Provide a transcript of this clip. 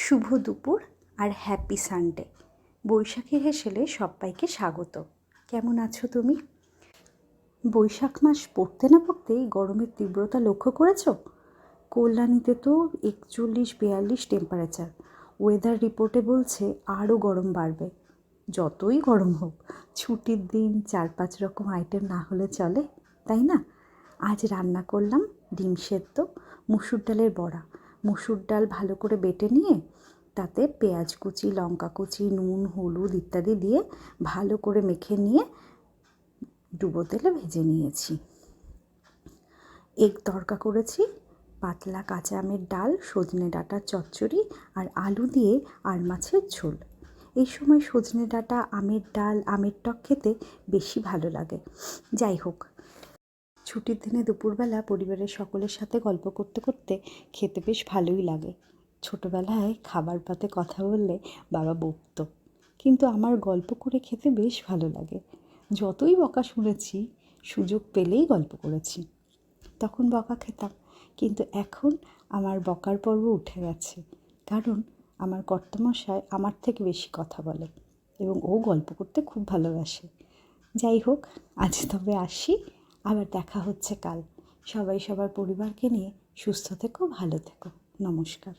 শুভ দুপুর আর happy Sunday. বৈশাখী হেসেলে সবাইকে স্বাগত। কেমন আছো তুমি? বৈশাখ মাস পড়তে না পড়তেই গরমের তীব্রতা লক্ষ্য করেছো? কল্যাণীতে তো 41-42 টেম্পারেচার। ওয়েদার রিপোর্টে বলছে আরও গরম বাড়বে। যতই গরম হোক, ছুটির দিন 4-5 রকম আইটেম না হলে চলে, তাই না? আজ রান্না করলাম ডিম সেদ্ধ, মুসুর ডালের বড়া। মুসুর ডাল ভালো করে বেটে নিয়ে তাতে পেঁয়াজ কুচি, লঙ্কা কুচি, নুন, হলুদ ইত্যাদি দিয়ে ভালো করে মেখে নিয়ে ডুবো তেলে ভেজে নিয়েছি। এগ তড়কা করেছি, পাতলা কাঁচা আমের ডাল, সজনে ডাঁটার চচ্চড়ি আর আলু দিয়ে আর মাছের ঝোল। এই সময় সজনে ডাঁটা, আমের ডাল, আমের টক খেতে বেশি ভালো লাগে। যাই হোক, ছুটির দিনে দুপুরবেলা পরিবারের সকলের সাথে গল্প করতে করতে খেতে বেশ ভালোই লাগে। ছোটোবেলায় খাবার পাতে কথা বললে বাবা বকতো, কিন্তু আমার গল্প করে খেতে বেশ ভালো লাগে। যতই বকা শুনেছি, সুযোগ পেলেই গল্প করেছি। তখন বকা খেতাম, কিন্তু এখন আমার বকার পর্ব উঠে গেছে, কারণ আমার কর্তামশাই আমার থেকে বেশি কথা বলে এবং ও গল্প করতে খুব ভালোবাসে। যাই হোক, আজ তবে আসি, আবার দেখা হচ্ছে কাল। সবাই সবার পরিবারকে নিয়ে সুস্থ থেকো, ভালো থেকো। নমস্কার।